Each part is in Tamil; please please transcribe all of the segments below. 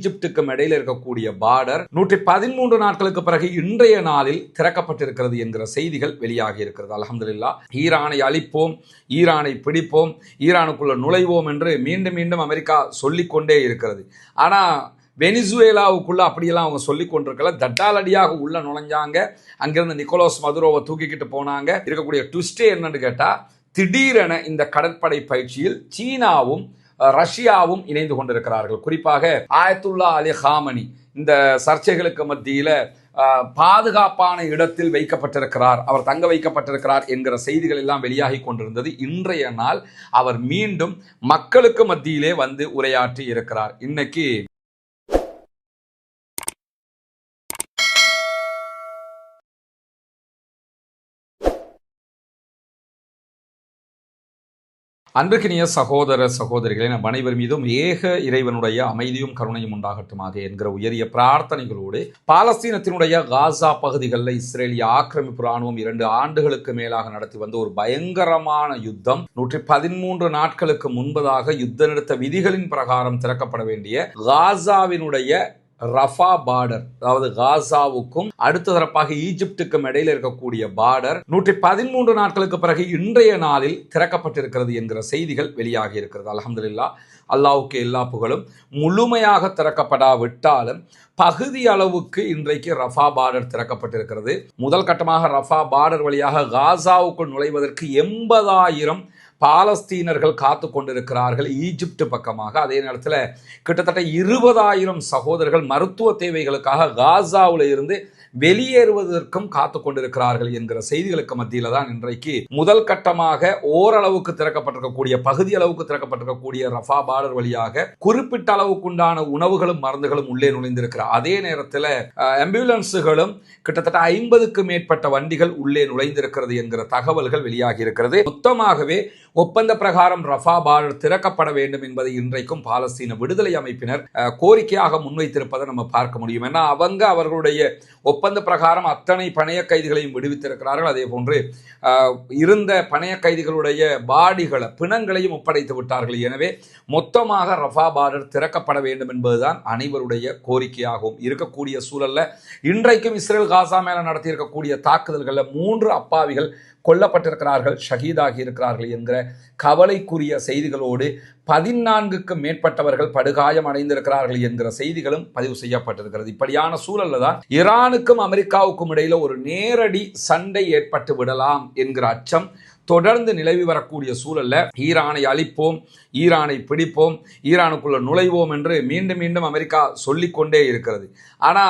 ஈஜிப்டுக்கும் இடையில இருக்கக்கூடிய பார்டர் 113 நாட்களுக்கு பிறகு இன்றைய நாளில் திறக்கப்பட்டிருக்கிறது என்கிற செய்திகள் வெளியாகி இருக்கிறது. அல்ஹம்துலில்லாஹ். ஈரானை அழிப்போம், ஈரானை பிடிப்போம், ஈரானுக்குள்ள நுழைவோம் என்று மீண்டும் மீண்டும் அமெரிக்கா சொல்லிக்கொண்டே இருக்கிறது. ஆனா வெனிசுவேலாவுக்குள்ள அப்படியெல்லாம் அவங்க சொல்லி கொண்டிருக்கல. தட்டாலடியாக உள்ள நுழைஞ்சாங்க. அங்கிருந்து நிக்கோலஸ் மதுரோவை தூக்கிக்கிட்டு போனாங்க. இருக்கக்கூடிய ட்விஸ்டே என்னன்னு கேட்டா, திடீரென இந்த கடற்படை பயிற்சியில் சீனாவும் ரஷ்யாவும் இணைந்து கொண்டிருக்கிறார்கள். குறிப்பாக ஆயத்துல்லா அலி ஹாமனி இந்த சர்ச்சைகளுக்கு மத்தியில பாதுகாப்பான இடத்தில் வைக்கப்பட்டிருக்கிறார், அவர் தங்க வைக்கப்பட்டிருக்கிறார் என்கிற செய்திகள் எல்லாம் வெளியாகி கொண்டிருந்தது. இன்றைய நாள் அவர் மீண்டும் மக்களுக்கு மத்தியிலே வந்து உரையாற்றி இருக்கிறார். இன்னைக்கு அன்புக்கினிய சகோதர சகோதரிகளை நம் அனைவர் மீதும் ஏக இறைவனுடைய அமைதியும் கருணையும் உண்டாகட்டுமாக என்கிற உயரிய பிரார்த்தனைகளோடு, பாலஸ்தீனத்தினுடைய காசா பகுதிகளில் இஸ்ரேலிய ஆக்கிரமிப்பு ராணுவம் 2 ஆண்டுகளுக்கு மேலாக நடத்தி வந்த ஒரு பயங்கரமான யுத்தம் 113 நாட்களுக்கு முன்பதாக யுத்த நிறுத்த விதிகளின் பிரகாரம் திறக்கப்பட வேண்டிய காசாவினுடைய ரஃபா பார்டர், அதாவது காசாவுக்கும் அடுத்த தரப்பாக ஈஜிப்டுக்கும் இடையில இருக்கக்கூடிய பார்டர் 113 நாட்களுக்கு பிறகு இன்றைய நாளில் திறக்கப்பட்டிருக்கிறது என்கிற செய்திகள் வெளியாகி இருக்கிறது. அல்ஹம்துலில்லாஹ். அல்லாஹ்வுக்கு எல்லா புகழும். முழுமையாக திறக்கப்படாவிட்டாலும் பகுதி அளவுக்கு இன்றைக்கு ரஃபா பார்டர் திறக்கப்பட்டிருக்கிறது. முதல் கட்டமாக ரஃபா பார்டர் வழியாக காசாவுக்குள் நுழைவதற்கு 80,000 பாலஸ்தீனர்கள் காத்து கொண்டிருக்கிறார்கள் ஈஜிப்ட் பக்கமாக. அதே நேரத்தில் கிட்டத்தட்ட 20,000 சகோதரர்கள் மருத்துவ தேவைகளுக்காக காசாவில் இருந்து வெளியேறுவதற்கும் காத்து கொண்டிருக்கிறார்கள் என்கிற செய்திகளுக்கு மத்தியில தான் இன்றைக்கு முதல் கட்டமாக ஓரளவுக்கு திறக்கப்பட்டிருக்கக்கூடிய, பகுதி அளவுக்கு திறக்கப்பட்டிருக்கக்கூடிய ரஃபா பார்டர் வழியாக குறிப்பிட்ட அளவுக்குண்டான உணவுகளும் மருந்துகளும் உள்ளே நுழைந்திருக்கிறார். அதே நேரத்தில் ஆம்புலன்ஸுகளும் கிட்டத்தட்ட 50க்கு மேற்பட்ட வண்டிகள் உள்ளே நுழைந்திருக்கிறது என்கிற தகவல்கள் வெளியாகி இருக்கிறது. மொத்தமாகவே ஒப்பந்த பிரகாரம் ரஃபா பார்டர் திறக்கப்பட வேண்டும் என்பதை இன்றைக்கும் பாலஸ்தீன விடுதலை அமைப்பினர் கோரிக்கையாக முன்வைத்திருப்பதை நம்ம பார்க்க முடியும். ஏன்னா அவங்க அவர்களுடைய ஒப்பந்த பிரகாரம் அத்தனை பணைய கைதிகளையும் விடுவித்திருக்கிறார்கள். அதே போன்று இருந்த பணைய கைதிகளுடைய பாடிகளை, பிணங்களையும் ஒப்படைத்து விட்டார்கள். எனவே மொத்தமாக ரஃபா பார்டர் திறக்கப்பட வேண்டும் என்பதுதான் அனைவருடைய கோரிக்கையாகவும் இருக்கக்கூடிய சூழல்ல இன்றைக்கும் இஸ்ரேல் காசா மேல நடத்தி இருக்கக்கூடிய தாக்குதல்களில் 3 அப்பாவிகள் கொல்லப்பட்டிருக்கிறார்கள், ஷஹீதாகி இருக்கிறார்கள் என்கிற கவலைக்குரிய செய்திகளோடு 14க்கும் மேற்பட்டவர்கள் படுகாயம் அடைந்திருக்கிறார்கள் என்கிற செய்திகளும் பதிவு செய்யப்பட்டிருக்கிறது. இப்படியான சூழல்ல தான் ஈரானுக்கும் அமெரிக்காவுக்கும் இடையில ஒரு நேரடி சண்டை ஏற்பட்டு விடலாம் என்கிற அச்சம் தொடர்ந்து நிலவி வரக்கூடிய சூழல்ல ஈரானை அழிப்போம், ஈரானை பிடிப்போம், ஈரானுக்குள்ள நுழைவோம் என்று மீண்டும் மீண்டும் அமெரிக்கா சொல்லிக்கொண்டே இருக்கிறது. ஆனா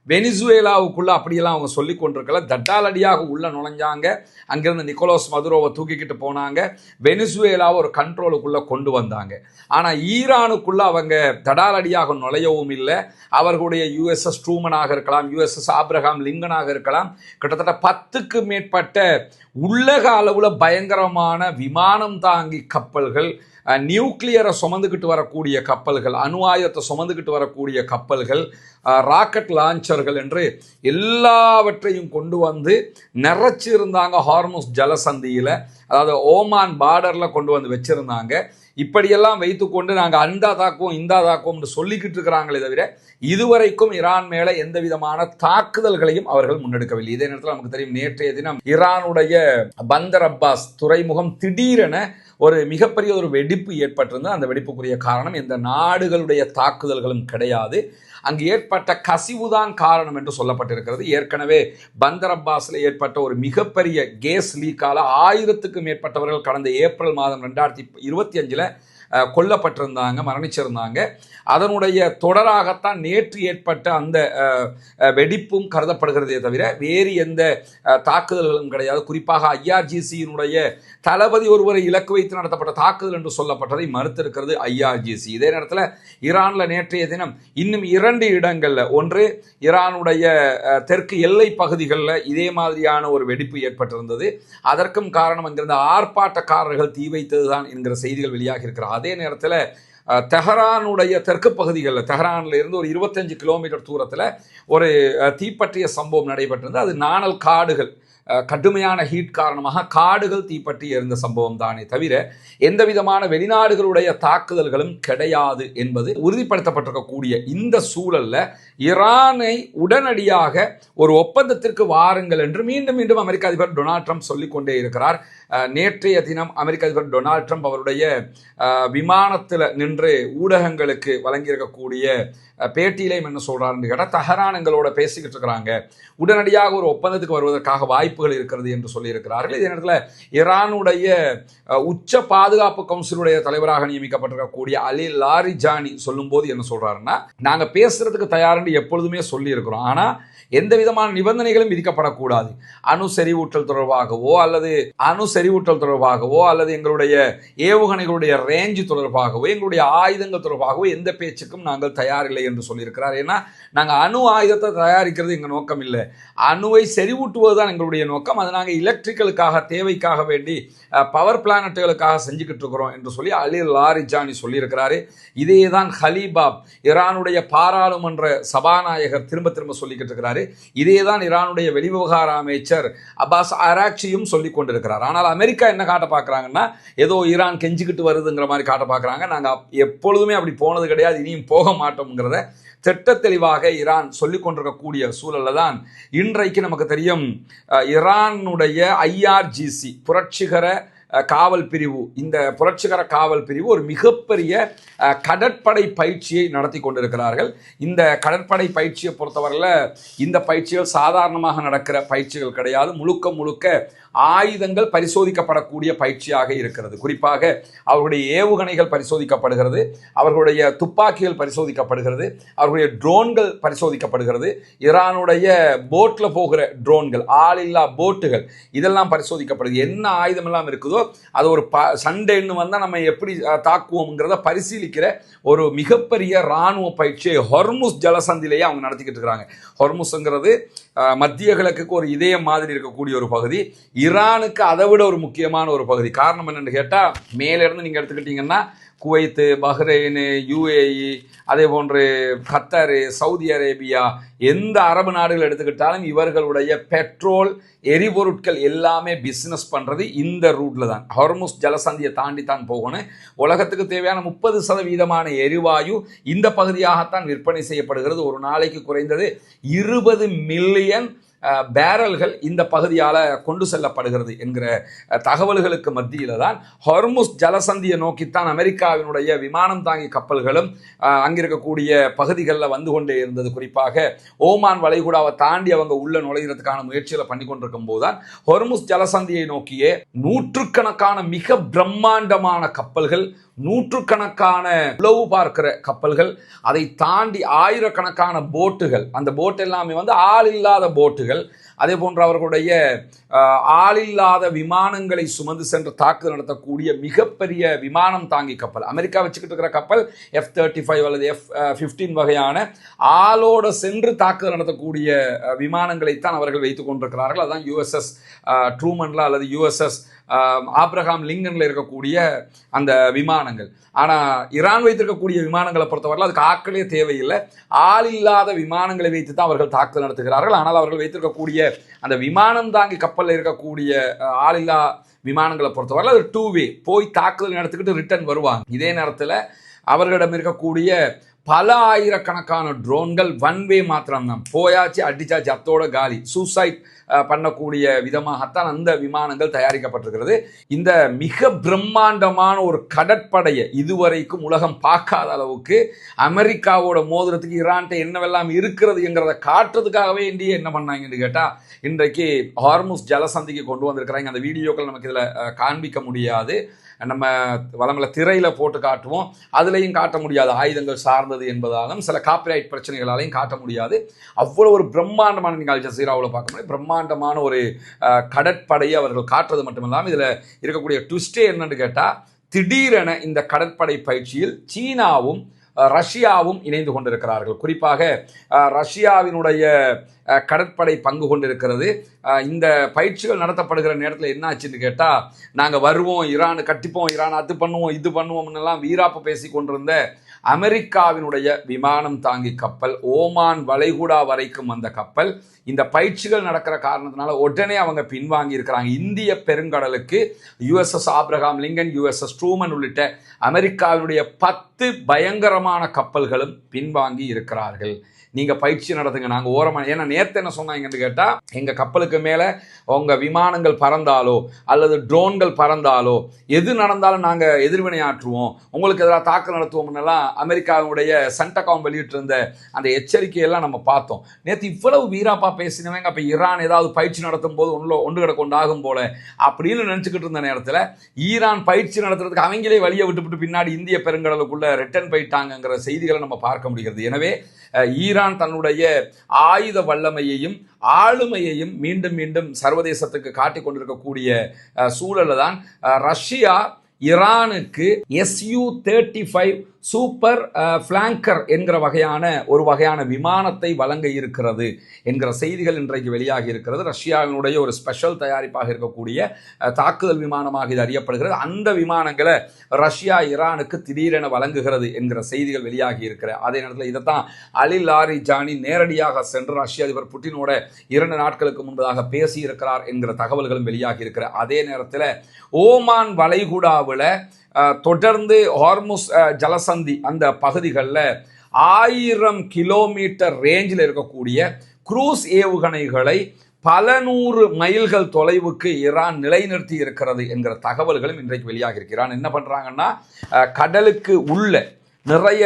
வெனிசுவேலாவுக்குள்ள அப்படியெல்லாம் அவங்க சொல்லி கொண்டிருக்கல. தட்டாலடியாக உள்ள நுழைஞ்சாங்க. அங்கிருந்து நிக்கோலஸ் மதுரோவை தூக்கிக்கிட்டு போனாங்க. வெனிசுவேலாவை ஒரு கண்ட்ரோலுக்குள்ள கொண்டு வந்தாங்க. ஆனா ஈரானுக்குள்ள அவங்க தடாலடியாக நுழையவும் இல்லை. அவர்களுடைய USS ட்ரூமனாக இருக்கலாம், USS ஆப்ரஹாம் லிங்கனாக இருக்கலாம், கிட்டத்தட்ட 10க்கு மேற்பட்ட உலக அளவுல பயங்கரமான விமானம் தாங்கி கப்பல்கள், நியூக்ளியரை சுமந்துக்கிட்டு வரக்கூடிய கப்பல்கள், அணு ஆயுதத்தை சுமந்துக்கிட்டு வரக்கூடிய கப்பல்கள், ராக்கெட் லான்ச்சர்கள் என்று எல்லாவற்றையும் கொண்டு வந்து நிறைச்சி இருந்தாங்க. ஹார்முஸ் ஜலசந்தியில், அதாவது ஓமான் பார்டரில் கொண்டு வந்து வச்சிருந்தாங்க. இப்படியெல்லாம் வைத்துக்கொண்டு நாங்கள் அந்த தாக்குவோம் இந்த தாக்குவோம் சொல்லிக்கிட்டு இருக்கிறாங்களே தவிர இதுவரைக்கும் ஈரான் மேலே எந்த விதமான தாக்குதல்களையும் அவர்கள் முன்னெடுக்கவில்லை. இதே நேரத்தில் நமக்கு தெரியும், நேற்றைய தினம் ஈரானுடைய பந்தர் அப்பாஸ் துறைமுகம் திடீரென ஒரு மிகப்பெரிய ஒரு வெடிப்பு ஏற்பட்டிருந்தது. அந்த வெடிப்புக்குரிய காரணம் எந்த நாடுகளுடைய தாக்குதல்களும் கிடையாது, அங்கு ஏற்பட்ட கசிவுதான் காரணம் என்று சொல்லப்பட்டிருக்கிறது. ஏற்கனவே பந்தர் அப்பாஸில் ஏற்பட்ட ஒரு மிகப்பெரிய கேஸ் லீக்கால 1000க்கும் மேற்பட்டவர்கள் கடந்த ஏப்ரல் மாதம் 2025 கொல்லப்பட்டிருந்தாங்க, மரணிச்சிருந்தாங்க. அதனுடைய தொடராகத்தான் நேற்று ஏற்பட்ட அந்த வெடிப்பும் கருதப்படுகிறதே தவிர வேறு எந்த தாக்குதல்களும் கிடையாது. குறிப்பாக IRGC-யினுடைய தளபதி ஒருவரை இலக்கு வைத்து நடத்தப்பட்ட தாக்குதல் என்று சொல்லப்பட்டதை மறுத்திருக்கிறது IRGC. இதே நேரத்தில் ஈரானில் நேற்றைய தினம் இன்னும் 2 இடங்களில், ஒன்று ஈரானுடைய தெற்கு எல்லை பகுதிகளில் இதே மாதிரியான ஒரு வெடிப்பு ஏற்பட்டிருந்தது. அதற்கும் காரணம் அங்கிருந்த ஆர்ப்பாட்டக்காரர்கள் தீ வைத்ததுதான் என்கிற செய்திகள் வெளியாகி இருக்கிறார். அதே நேரத்தில் தெஹரானுடைய தெற்கு பகுதிகளில், தெஹரானில் இருந்து ஒரு 25 கிலோமீட்டர் தூரத்தில் ஒரு தீப்பற்றிய சம்பவம் நடைபெற்றிருந்தது. அது நாணல் காடுகள், கடுமையான ஹீட் காரணமாக காடுகள் தீப்பற்றி எரிந்த சம்பவம் தானே தவிர எந்த விதமான வெளிநாடுகளுடைய தாக்குதல்களும் கிடையாது என்பது உறுதிப்படுத்தப்பட்டிருக்கக்கூடிய இந்த சூழல்ல ஈரானை உடனடியாக ஒரு ஒப்பந்தத்திற்கு வாருங்கள் என்று மீண்டும் மீண்டும் அமெரிக்க அதிபர் டொனால்ட் ட்ரம்ப் சொல்லிக்கொண்டே இருக்கிறார். நேற்றைய தினம் அமெரிக்க அதிபர் டொனால்ட் ட்ரம்ப் அவருடைய விமானத்தில் நின்று ஊடகங்களுக்கு வழங்கியிருக்கக்கூடிய பேட்டியிலையும் என்ன சொல்றாருன்னு கேட்டால், தெஹரான் எங்களோட பேசிக்கிட்டு இருக்கிறாங்க, உடனடியாக ஒரு ஒப்பந்தத்துக்கு வருவதற்காக வாய்ப்புகள் இருக்கிறது என்று சொல்லியிருக்கிறார்கள். இதே நேரத்தில் ஈரானுடைய உச்ச பாதுகாப்பு கவுன்சிலுடைய தலைவராக நியமிக்கப்பட்டிருக்கக்கூடிய அலி லாரிஜானி சொல்லும் போது என்ன சொல்றாருன்னா, நாங்கள் பேசுறதுக்கு தயார்னு எப்பொழுதுமே சொல்லி இருக்கிறோம், ஆனால் எந்த விதமான நிபந்தனைகளும் விதிக்கப்படக்கூடாது. அணு செறிவூட்டல் தொடர்பாகவோ அல்லது எங்களுடைய ஏவுகணைகளுடைய ரேஞ்சு தொடர்பாகவோ எங்களுடைய ஆயுதங்கள் தொடர்பாகவோ எந்த பேச்சுக்கும் நாங்கள் தயாரில்லை என்று சொல்லியிருக்கிறார். ஏன்னா நாங்கள் அணு ஆயுதத்தை தயாரிக்கிறது எங்கள் நோக்கம் இல்லை, அணுவை செறிவூட்டுவது தான் எங்களுடைய நோக்கம். அது நாங்கள் எலக்ட்ரிக்கலுக்காக தேவைக்காக வேண்டி பவர் பிளானட்டுகளுக்காக செஞ்சுக்கிட்டு இருக்கிறோம் என்று சொல்லி அலி லாரிஜானி சொல்லியிருக்கிறாரு. இதே தான் ஹலீபாப் ஈரானுடைய பாராளுமன்ற சபாநாயகர் திரும்ப திரும்ப சொல்லிக்கிட்டு இருக்கிறாரு. இதே தான் ஈரானுடைய வெளிவிவகார அமைச்சர் அப்பாஸ் அராக்சியும் சொல்லிக் கொண்டிருக்கிறார். ஆனால் அமெரிக்கா என்ன காட்ட பார்க்குறாங்கன்னா, ஏதோ ஈரான் கெஞ்சிக்கிட்டு வருதுங்கிற மாதிரி காட்ட பார்க்குறாங்க. நாங்கள் எப்பொழுதுமே அப்படி போனது கிடையாது, இனியும் போக மாட்டோம்ங்கிறத திட்ட தெளிவாக ஈரான் சொல்லிக் கொண்டிருக்கக்கூடிய சூழல்ல தான் இன்றைக்கு நமக்கு தெரியும் ஈரானுடைய IRGC புரட்சிகர காவல் பிரிவு, இந்த புரட்சிகர காவல் பிரிவு ஒரு மிகப்பெரிய கடற்படை பயிற்சியை நடத்தி கொண்டிருக்கிறார்கள். இந்த கடற்படை பயிற்சியை பொறுத்தவரையில் இந்த பயிற்சிகள் சாதாரணமாக நடக்கிற பயிற்சிகள் கிடையாது, முழுக்க ஆயுதங்கள் பரிசோதிக்கப்படக்கூடிய பயிற்சியாக இருக்கிறது. குறிப்பாக அவர்களுடைய ஏவுகணைகள் பரிசோதிக்கப்படுகிறது, அவர்களுடைய துப்பாக்கிகள் பரிசோதிக்கப்படுகிறது, அவர்களுடைய ட்ரோன்கள் பரிசோதிக்கப்படுகிறது, ஈரானுடைய போட்டில் போகிற ட்ரோன்கள், ஆளில்லா போட்டுகள், இதெல்லாம் பரிசோதிக்கப்படுது. என்ன ஆயுதம் எல்லாம் இருக்குதோ அது ஒரு சண்டைன்னு வந்தால் நம்ம எப்படி தாக்குவோம்ங்கிறத பரிசீலிக்கிற ஒரு மிகப்பெரிய இராணுவ பயிற்சியை ஹொர்முஸ் ஜலசந்திலேயே அவங்க நடத்திக்கிட்டு இருக்கிறாங்க. ஹொர்முஸ்ங்கிறது மத்திய கிழக்குக்கு ஒரு இதயம் மாதிரி இருக்கக்கூடிய ஒரு பகுதி, ஈரானுக்கு அதை விட ஒரு முக்கியமான ஒரு பகுதி. காரணம் என்னென்னு கேட்டால், மேலேருந்து நீங்கள் எடுத்துக்கிட்டிங்கன்னா குவைத்து, பஹ்ரைனு, UAE, அதே போன்று கத்தாரு, சவுதி அரேபியா, எந்த அரபு நாடுகள் எடுத்துக்கிட்டாலும் இவர்களுடைய பெட்ரோல் எரிபொருட்கள் எல்லாமே பிஸ்னஸ் பண்ணுறது இந்த ரூட்டில் தான். ஹொர்முஸ் ஜலசந்தியை தாண்டி தான் போகணும். உலகத்துக்கு தேவையான 30% எரிவாயு இந்த பகுதியாகத்தான் விற்பனை செய்யப்படுகிறது. ஒரு நாளைக்கு குறைந்தது 20 மில்லியன் பேரல்கள் இந்த பகுதியால் கொண்டு செல்லப்படுகிறது என்கிற தகவல்களுக்கு மத்தியில் தான் ஹொர்முஸ் ஜலசந்தியை நோக்கித்தான் அமெரிக்காவினுடைய விமானம் தாங்கி கப்பல்களும் அங்கிருக்கக்கூடிய பகுதிகளில் வந்து கொண்டே இருந்தது. குறிப்பாக ஓமான் வளைகுடாவை தாண்டி அவங்க உள்ள நுழைகிறதுக்கான முயற்சிகளை பண்ணி கொண்டிருக்கும் போதுதான் ஹொர்முஸ் ஜலசந்தியை நோக்கியே நூற்றுக்கணக்கான மிக பிரம்மாண்டமான கப்பல்கள், நூற்றுக்கணக்கான உளவு பார்க்கிற கப்பல்கள், அதை தாண்டி ஆயிரக்கணக்கான போட்டுகள், அந்த போட் எல்லாமே வந்து ஆள் இல்லாத போட்டுகள், அதே போன்று அவர்களுடைய ஆளில்லாத விமானங்களை சுமந்து சென்று தாக்குதல் நடத்தக்கூடிய மிகப்பெரிய விமானம் தாங்கி கப்பல், அமெரிக்கா வச்சுக்கிட்டு இருக்கிற கப்பல் F-35 அல்லது F-15 வகையான ஆளோட சென்று தாக்குதல் நடத்தக்கூடிய விமானங்களைத்தான் அவர்கள் வைத்துக் கொண்டிருக்கிறார்கள். அதுதான் USS ட்ரூமன்ல அல்லது USS ஆப்ரஹாம் லிங்கன்ல இருக்கக்கூடிய அந்த விமானங்கள். ஆனால் ஈரான் வைத்திருக்கக்கூடிய விமானங்களை பொறுத்தவரை அதுக்கு ஆட்களே தேவையில்லை, ஆள் இல்லாத விமானங்களை வைத்து தான் அவர்கள் தாக்குதல் நடத்துகிறார்கள். ஆனால் அவர்கள் வைத்திருக்கக்கூடிய அந்த விமானம் தாங்கி கப்பலில் இருக்கக்கூடிய ஆளில்லா விமானங்களை பொறுத்தவரை அது 2 வே, போய் தாக்குதல் நடத்திக்கிட்டு ரிட்டர்ன் வருவாங்க. இதே நேரத்தில் அவர்களிடம் இருக்கக்கூடிய பல ஆயிரக்கணக்கான ட்ரோன்கள் 1 வே மாத்திரம்தான், போயாச்சு அடிச்சாச்சு அத்தோட காலி, சூசைட் பண்ணக்கூடிய விதமாகத்தான் அந்த விமானங்கள் தயாரிக்கப்பட்டிருக்கிறது. இந்த மிக பிரம்மாண்டமான ஒரு கடற்படையை இதுவரைக்கும் உலகம் பார்க்காத அளவுக்கு அமெரிக்காவோட மோதிரத்துக்கு ஈரான்ட்ட என்னவெல்லாம் இருக்கிறது என்கிறத காட்டுறதுக்காகவே இந்தியா என்ன பண்ணாங்கன்னு கேட்டால், இன்றைக்கு ஹார்முஸ் ஜலசந்திக்கு கொண்டு வந்திருக்கிறாங்க. அந்த வீடியோக்கள் நமக்கு இதில் காண்பிக்க முடியாது, நம்ம வளங்களை திரையில் போட்டு காட்டுவோம், அதுலேயும் காட்ட முடியாது, ஆயுதங்கள் சார்ந்தது என்பதாலும் சில காப்பிரைட் பிரச்சனைகளாலையும் காட்ட முடியாது. அவ்வளோ ஒரு பிரம்மாண்டமான, நீங்கள் அல் ஜசீராவில் பார்க்க முடியும், பிரம்மாண்டமான ஒரு கடற்படையை அவர்கள் காட்டுறது மட்டுமில்லாமல் இதில் இருக்கக்கூடிய ட்விஸ்டே என்னன்னு கேட்டால், திடீரென இந்த கடற்படை பயிற்சியில் சீனாவும் ரஷ்யாவும் இணைந்து கொண்டிருக்கிறார்கள். குறிப்பாக ரஷ்யாவினுடைய கடற்படை பங்கு கொண்டிருக்கிறது. இந்த பயிற்சிகள் நடத்தப்படுகிற நேரத்தில் என்ன ஆச்சுன்னு கேட்டால், நாங்கள் வருவோம், ஈரான் கட்டிப்போம், ஈரான் அது பண்ணுவோம் இது பண்ணுவோம்னெல்லாம் வீராப்பு பேசி கொண்டிருந்த அமெரிக்காவினுடைய விமானம் தாங்கி கப்பல் ஓமான் வளைகுடா வரைக்கும் வந்த கப்பல் இந்த பயிற்சிகள் நடக்கிற காரணத்தினால உடனே அவங்க பின்வாங்கி இருக்கிறாங்க. இந்திய பெருங்கடலுக்கு USS Abraham Lincoln, USS Truman உள்ளிட்ட அமெரிக்காவினுடைய 10 பயங்கரமான கப்பல்களும் பின்வாங்கி இருக்கிறார்கள். நீங்கள் பயிற்சி நடத்துங்க, நாங்கள் ஓரமாக. ஏன்னா நேற்று என்ன சொன்னாங்கன்னு கேட்டால், எங்கள் கப்பலுக்கு மேலே உங்கள் விமானங்கள் பறந்தாலோ அல்லது ட்ரோன்கள் பறந்தாலோ எது நடந்தாலும் நாங்கள் எதிர்வினையாற்றுவோம், உங்களுக்கு எதிராக தாக்கல் நடத்துவோம்னெல்லாம் அமெரிக்காவுடைய சென்டகாம் வெளியிட்டிருந்த அந்த எச்சரிக்கையெல்லாம் நம்ம பார்த்தோம். நேற்று இவ்வளவு வீராப்பா பேசினவங்க அப்போ ஈரான் ஏதாவது பயிற்சி நடத்தும் போது ஒன்று கிடக்கு கொண்டாகும் போல அப்படின்னு நினச்சிக்கிட்டு இருந்த நேரத்தில் ஈரான் பயிற்சி நடத்துறதுக்கு அவங்களே வழியை விட்டுவிட்டு பின்னாடி இந்திய பெருங்கடலுக்குள்ள ரிட்டர்ன் போயிட்டாங்கிற செய்திகளை நம்ம பார்க்க முடிகிறது. எனவே ஈரான் தன்னுடைய ஆயுத வல்லமையையும் ஆளுமையையும் மீண்டும் மீண்டும் சர்வதேசத்துக்கு காட்டிக் கொண்டிருக்கக்கூடிய சூழலில் தான் ரஷ்யா ஈரானுக்கு Su-35 சூப்பர் ஃபிளாங்கர் என்கிற ஒரு வகையான விமானத்தை வழங்க இருக்கிறது என்கிற செய்திகள் இன்றைக்கு வெளியாகி இருக்கிறது. ரஷ்யாவினுடைய ஒரு ஸ்பெஷல் தயாரிப்பாக இருக்கக்கூடிய தாக்குதல் விமானமாக இது அறியப்படுகிறது. அந்த விமானங்களை ரஷ்யா ஈரானுக்கு திடீரென வழங்குகிறது என்கிற செய்திகள் வெளியாகி இருக்கிற அதே நேரத்தில் இதைத்தான் அலி லாரிஜானி நேரடியாக சென்று ரஷ்ய அதிபர் புட்டினோட 2 நாட்களுக்கு முன்பதாக பேசியிருக்கிறார் என்கிற தகவல்களும் வெளியாகி இருக்கிற அதே நேரத்தில் ஓமான் வளைகுடாவில் தொடர்ந்து ஹார்முஸ் ஜலசந்தி அந்த பகுதிகளில் 1000 கிலோமீட்டர் ரேஞ்சில் இருக்கக்கூடிய குரூஸ் ஏவுகணைகளை பல 100 மைல்கள் தொலைவுக்கு ஈரான் நிலைநிறுத்தி இருக்கிறது என்கிற தகவல்களும் இன்றைக்கு வெளியாகி இருக்கு. ஈரான் என்ன பண்ணுறாங்கன்னா, கடலுக்கு உள்ள நிறைய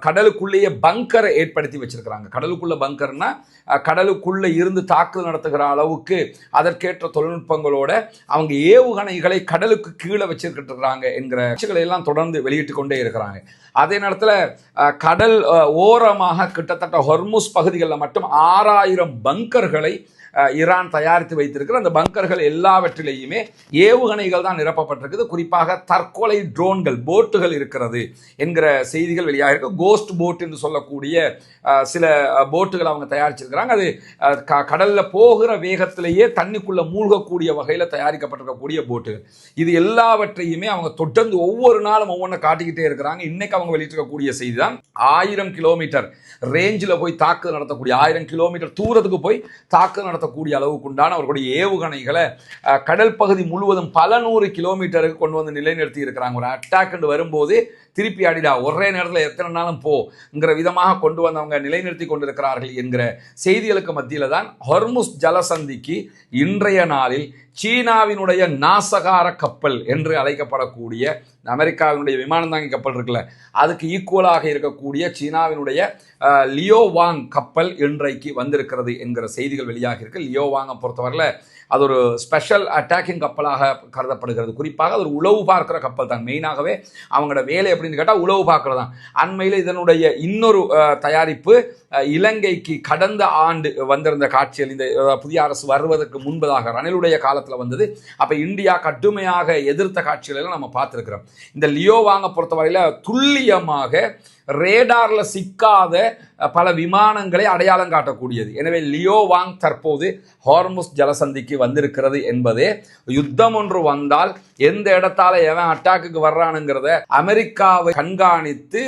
கடலுக்குள்ளேயே பங்கரை ஏற்படுத்தி வச்சிருக்கிறாங்க. கடலுக்குள்ள பங்கர்னா கடலுக்குள்ள இருந்து தாக்குதல் நடத்துகிற அளவுக்கு அதற்கேற்ற தொழில்நுட்பங்களோட அவங்க ஏவுகணைகளை கடலுக்கு கீழே வச்சிருக்கிட்டு இருக்கிறாங்க என்கிற காட்சிகளை எல்லாம் தொடர்ந்து வெளியிட்டு கொண்டே இருக்கிறாங்க. அதே நேரத்தில் கடல் ஓரமாக கிட்டத்தட்ட ஹொர்முஸ் பகுதிகளில் மட்டும் 6000 பங்கர்களை ஈரான் தயாரித்து வைத்திருக்கிற அந்த பங்கர்கள் எல்லாவற்றிலேயுமே ஏவுகணைகள் தான் நிரப்பப்பட்டிருக்குது. குறிப்பாக தற்கொலை ட்ரோன்கள், போட்டுகள் இருக்கிறது என்கிற செய்திகள் வெளியாக இருக்கு. கோஸ்ட் போட் என்று சொல்லக்கூடிய சில போட்டுகள் அவங்க தயாரிச்சிருக்கிறாங்க. அது கடலில் போகிற வேகத்திலேயே தண்ணிக்குள்ள மூழ்கக்கூடிய வகையில் தயாரிக்கப்பட்டிருக்கக்கூடிய போட்டுகள். இது எல்லாவற்றையுமே அவங்க தொடர்ந்து ஒவ்வொரு நாளும் ஒவ்வொன்றை காட்டிக்கிட்டே இருக்கிறாங்க. இன்னைக்கு அவங்க வெளியிட்டிருக்கக்கூடிய செய்தி தான் 1000 கிலோமீட்டர் ரேஞ்சில் போய் தாக்குதல் நடத்தக்கூடிய, 1000 கிலோமீட்டர் தூரத்துக்கு போய் தாக்குதல் நடத்தக்கூடிய அளவுக்கு உண்டான அவர்களுடைய ஏவுகணைகளை கடல் பகுதி முழுவதும் பல 100 கிலோமீட்டருக்கு கொண்டு வந்து நிலைநிறுத்தி இருக்கிறாங்க. ஒரு அட்டாக் வரும்போது திருப்பி அடிடா, ஒரே நேரத்தில் எத்தனை நாளும் போங்கிற விதமாக கொண்டு வந்தவங்க நிலைநிறுத்தி கொண்டிருக்கிறார்கள் என்கிற செய்திகளுக்கு மத்தியில் தான் ஹொர்முஸ் ஜலசந்திக்கு இன்றைய நாளில் சீனாவினுடைய நாசகார கப்பல் என்று அழைக்கப்படக்கூடிய அமெரிக்காவினுடைய விமானம் தாங்கி கப்பல் இருக்குல்ல, அதுக்கு ஈக்குவலாக இருக்கக்கூடிய சீனாவினுடைய லியோவாங் கப்பல் இன்றைக்கு வந்திருக்கிறது என்கிற செய்திகள் வெளியாக இருக்கு. லியோவாங்கை பொறுத்தவரையில் அது ஒரு ஸ்பெஷல் அட்டாக்கிங் கப்பலாக கருதப்படுகிறது. குறிப்பாக அது ஒரு உளவு பார்க்கிற கப்பல் தான். மெயினாகவே அவங்களோட வேலை அப்படின்னு கேட்டால் உளவு பார்க்கறது தான். அண்மையில் இதனுடைய இன்னொரு தயாரிப்பு இலங்கைக்கு கடந்த ஆண்டு வந்திருந்த காட்சிகள், இந்த புதிய அரசு வருவதற்கு முன்பதாக ரணிலுடைய காலத்தில் வந்தது. அப்போ இந்தியா கடுமையாக எதிர்த்த காட்சிகளெல்லாம் நம்ம பார்த்துருக்கிறோம். இந்த லியோவாங்கை பொறுத்தவரையில் துல்லியமாக ரேடாரில் சிக்காத பல விமானங்களை அடையாளம் காட்டக்கூடியது. எனவே லியோவாங் தற்போது ஹார்முஸ் ஜலசந்திக்கு வந்திருக்கிறது என்பதே யுத்தம் ஒன்று வந்தால் எந்த இடத்தால எவன் அட்டாக்குக்கு வர்றானுங்கிறத அமெரிக்காவை கண்காணித்து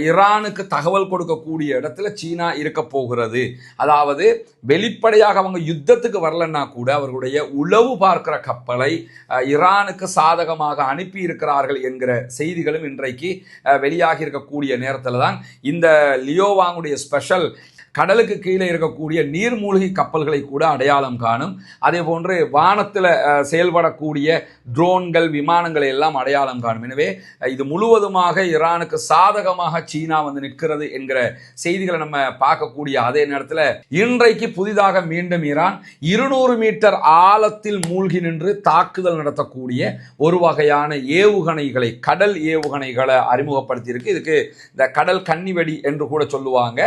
ஈரானுக்கு தகவல் கொடுக்கக்கூடிய இடத்துல சீனா இருக்க போகிறது. அதாவது வெளிப்படையாக அவங்க யுத்தத்துக்கு வரலன்னா கூட அவர்களுடைய உளவு பார்க்கிற கப்பலை ஈரானுக்கு சாதகமாக அனுப்பி இருக்கிறார்கள் என்கிற செய்திகளும் இன்றைக்கு வெளியாகி இருக்கக்கூடிய நேரத்தில் தான் இந்த லியோவாங்குடைய ஸ்பெஷல் கடலுக்கு கீழே இருக்கக்கூடிய நீர்மூழ்கி கப்பல்களை கூட அடையாளம் காணும். அதே போன்று வானத்தில் செயல்படக்கூடிய ட்ரோன்கள், விமானங்களை எல்லாம் அடையாளம் காணும். எனவே இது முழுவதுமாக ஈரானுக்கு சாதகமாக சீனா வந்து நிற்கிறது என்கிற செய்திகளை நம்ம பார்க்கக்கூடிய அதே நேரத்தில் இன்றைக்கு புதிதாக மீண்டும் ஈரான் 200 மீட்டர் ஆழத்தில் மூழ்கி நின்று தாக்குதல் நடத்தக்கூடிய ஒரு வகையான ஏவுகணைகளை, கடல் ஏவுகணைகளை அறிமுகப்படுத்தி இருக்கு. இதுக்கு இந்த கடல் கன்னிவெடி என்று கூட சொல்லுவாங்க.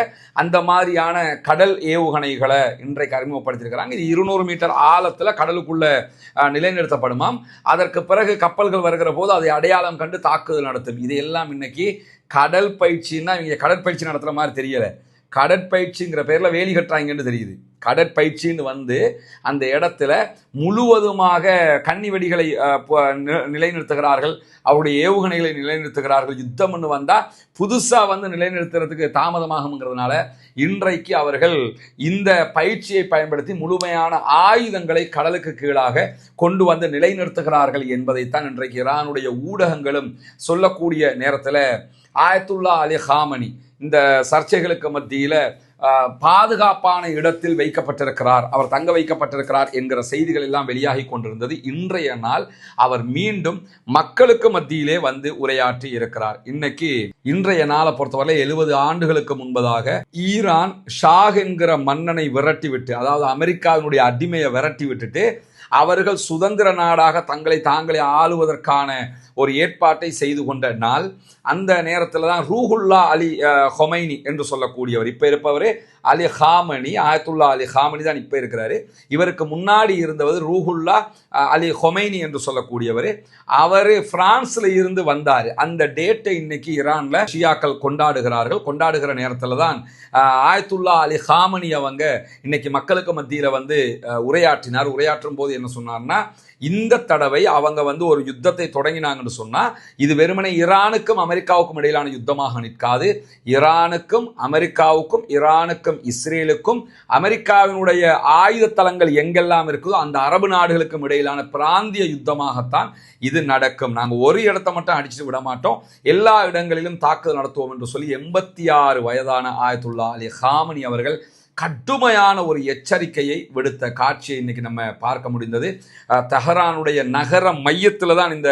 அந்த மாதிரி கடல் ஏவுகணைகளை இன்றைக்கு அறிமுகப்படுத்தியிருக்கிறாங்க. இது 200 மீட்டர் ஆழத்தில் கடலுக்குள்ள நிலைநிறுத்தப்படுமாம். அதற்கு பிறகு கப்பல்கள் வருகிற போது அதை அடையாளம் கண்டு தாக்குதல் நடத்தும். இதையெல்லாம் இன்னைக்கு கடல் பயிற்சின்னா இவங்க கடற்பயிற்சி நடத்துற மாதிரி தெரியல, கடற்பயிற்சிங்கிற பேர்ல வேலி கட்டுறாங்கன்னு தெரியுது. கடற்பயிற்சின்னு வந்து அந்த இடத்துல முழுவதுமாக கன்னி வெடிகளை நிலைநிறுத்துகிறார்கள், அவருடைய ஏவுகணைகளை நிலைநிறுத்துகிறார்கள். யுத்தம்னு வந்தால் புதுசாக வந்து நிலைநிறுத்துறதுக்கு தாமதமாகுங்கிறதுனால இன்றைக்கு அவர்கள் இந்த பயிற்சியை பயன்படுத்தி முழுமையான ஆயுதங்களை கடலுக்கு கீழாக கொண்டு வந்து நிலைநிறுத்துகிறார்கள் என்பதைத்தான் இன்றைக்கு ஈரானுடைய ஊடகங்களும் சொல்லக்கூடிய நேரத்தில் ஆயத்துல்லா அலி ஹாமனி இந்த சர்ச்சைகளுக்கு மத்தியில் பாதுகாப்பான இடத்தில் வைக்கப்பட்டிருக்கிறார், அவர் தங்க வைக்கப்பட்டிருக்கிறார் என்கிற செய்திகள் எல்லாம் வெளியாகி கொண்டிருந்தது. இன்றைய நாள் அவர் மீண்டும் மக்களுக்கு மத்தியிலே வந்து உரையாற்றி இருக்கிறார். இன்றைய நாளை பொறுத்தவரை 70 ஆண்டுகளுக்கு முன்பதாக ஈரான் ஷாக் என்கிற மன்னனை விரட்டிவிட்டு, அதாவது அமெரிக்காவினுடைய அடிமையை விரட்டி விட்டுட்டு அவர்கள் சுதந்திர நாடாக தங்களை தாங்களே ஆளுவதற்கான ஒரு ஏற்பாட்டை செய்து கொண்ட நாள். அந்த நேரத்தில் தான் ரூஹுல்லா அலி ஹொமைனி என்று சொல்லக்கூடியவர், இப்போ இருப்பவர் அலி ஹாமனி, ஆயத்துல்லா அலி ஹாமனி தான் இப்போ இருக்கிறாரு. இவருக்கு முன்னாடி இருந்தவர் ரூஹுல்லா அலி ஹொமைனி என்று சொல்லக்கூடியவர். அவர் பிரான்ஸ்ல இருந்து வந்தார். அந்த டேட்டை இன்னைக்கு ஈரான்ல ஷியாக்கள் கொண்டாடுகிறார்கள். கொண்டாடுகிற நேரத்தில் தான் ஆயத்துல்லா அலி ஹாமனி அவங்க இன்னைக்கு மக்களுக்கு மத்தியில் வந்து உரையாற்றினார். உரையாற்றும் போது என்ன சொன்னார்னா, இந்த தடவை அவங்க வந்து ஒரு யுத்தத்தை தொடங்கினாங்கன்னு சொன்னா இது வெறுமனே ஈரானுக்கும் அமெரிக்காவுக்கும் இடையிலான யுத்தமாக நிற்காது. ஈரானுக்கும் அமெரிக்காவுக்கும், ஈரானுக்கும் இஸ்ரேலுக்கும், அமெரிக்காவினுடைய ஆயுத தளங்கள் எங்கெல்லாம் இருக்குதோ அந்த அரபு நாடுகளுக்கும் இடையிலான பிராந்திய யுத்தமாகத்தான் இது நடக்கும். நாங்கள் ஒரு இடத்தை மட்டும் அடிச்சுட்டு விட மாட்டோம், எல்லா இடங்களிலும் தாக்குதல் நடத்துவோம் என்று சொல்லி 86 வயதான ஆயத்துல்லா அலி ஹாமனி அவர்கள் கடுமையான ஒரு எச்சரிக்கையை விடுத்த காட்சியை இன்னைக்கு நம்ம பார்க்க முடிந்தது. தெஹரானுடைய நகர மையத்தில் தான் இந்த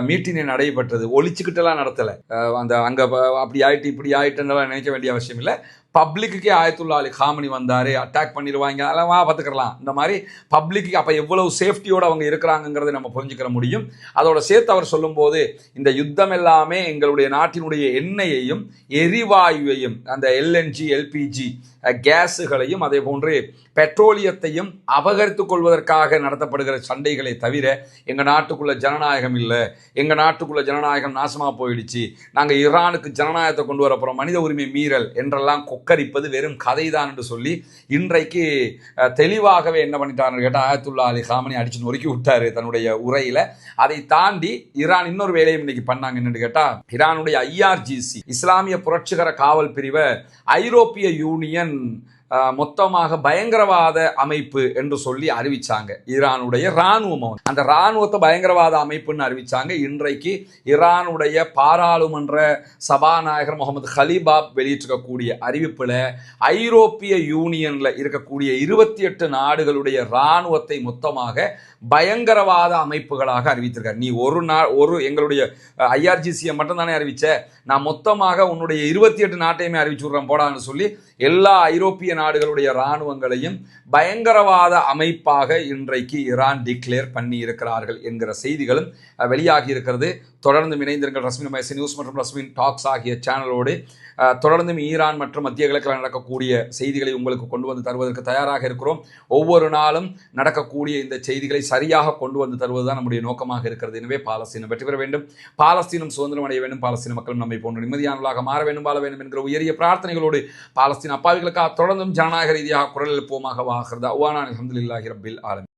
மீட்டிங்கை நடைபெற்றது. ஒழிச்சுக்கிட்டெல்லாம் நடத்தலை. அந்த அங்கே அப்படி ஆயிட்டு இப்படி ஆயிட்டுன்னு நினைக்க வேண்டிய அவசியம் இல்லை. பப்ளிக்குக்கே ஆயத்துல்லா அலி ஹாமனி வந்தார், அட்டாக் பண்ணிடுவாங்க, அதெல்லாம் பார்த்துக்கலாம். இந்த மாதிரி பப்ளிக்கு அப்போ எவ்வளவு சேஃப்டியோடு அவங்க இருக்கிறாங்கிறத நம்ம புரிஞ்சுக்கிற முடியும். அதோட சேர்த்து அவர் சொல்லும்போது, இந்த யுத்தம் எல்லாமே எங்களுடைய நாட்டினுடைய எண்ணெயையும் எரிவாயுவையும், அந்த எல்என்ஜி எல்பிஜி கேஸுகளையும் அதே போன்று பெட்ரோலியத்தையும் அபகரித்துக் கொள்வதற்காக நடத்தப்படுகிற சண்டைகளை தவிர எங்கள் நாட்டுக்குள்ள ஜனநாயகம் இல்லை, எங்கள் நாட்டுக்குள்ள ஜனநாயகம் நாசமாக போயிடுச்சு, நாங்கள் ஈரானுக்கு ஜனநாயகத்தை கொண்டு வர போகிறோம், மனித உரிமை மீறல் என்றெல்லாம் கொக்கரிப்பது வெறும் கதைதான் என்று சொல்லி இன்றைக்கு தெளிவாகவே என்ன பண்ணிட்டாருன்னு கேட்டால் ஆயத்துல்லா அலி ஹாமனி அடிச்சு நொறுக்கி விட்டாரு தன்னுடைய உரையில். அதை தாண்டி ஈரான் இன்னொரு வேலையும் இன்னைக்கு பண்ணாங்க. என்னன்னு கேட்டால், ஈரானுடைய IRGC இஸ்லாமிய புரட்சிகர காவல் பிரிவை ஐரோப்பிய யூனியன் மொத்தமாக பயங்கரவாத அமைப்பு என்று சொல்லி அறிவிச்சாங்க. ஈரானுடைய இராணுவம் அந்த இராணுவத்தை பயங்கரவாத அமைப்புன்னு அறிவிச்சாங்க. இன்றைக்கு ஈரானுடைய பாராளுமன்ற சபாநாயகர் முகமது ஹலீபாப் வெளியிட்டிருக்கக்கூடிய அறிவிப்பில் ஐரோப்பிய யூனியன்ல இருக்கக்கூடிய 28 நாடுகளுடைய இராணுவத்தை மொத்தமாக பயங்கரவாத அமைப்புகளாக அறிவித்திருக்கார். நீ ஒரு எங்களுடைய IRGC மட்டும் தானே அறிவிச்ச, நான் மொத்தமாக உன்னுடைய 28 நாட்டையுமே அறிவிச்சு விடுறேன் போடான்னு சொல்லி எல்லா ஐரோப்பிய நாடுகளுடைய இராணுவங்களையும் பயங்கரவாத அமைப்பாக இன்றைக்கு ஈரான் டிக்ளேர் பண்ணி இருக்கிறார்கள் என்கிற செய்திகளும் வெளியாகி இருக்கிறது. தொடர்ந்து இணைந்திருங்கள் ரஸ்மின் மைசி நியூஸ் மற்றும் ரஸ்மின் டாக்ஸ் ஆகிய சேனலோடு. தொடர்ந்தும் ஈரான் மற்றும் மத்திய கிழக்கில் நடக்கக்கூடிய செய்திகளை உங்களுக்கு கொண்டு வந்து தருவதற்கு தயாராக இருக்கிறோம். ஒவ்வொரு நாளும் நடக்கக்கூடிய இந்த செய்திகளை சரியாக கொண்டு வந்து தருவதுதான் நம்முடைய நோக்கமாக இருக்கிறது. எனவே பாலஸ்தீனம் வெற்றி பெற வேண்டும், பாலஸ்தீனம் சுதந்திரம் அடைய வேண்டும், பாலஸ்தீன மக்களும் நம்மை போன்ற நிம்மதியானவர்களாக மாற வேண்டும், வாழ வேண்டும் என்கிற உயரிய பிரார்த்தனைகளோடு பாலஸ்தீன அப்பாவிகளுக்காக தொடர்ந்தும் ஜனநாயக ரீதியாக குரல் எழுப்புவோமாக வாகிறது. அல்ஹம்துலில்லாஹி ரப்பில் ஆலமீன்.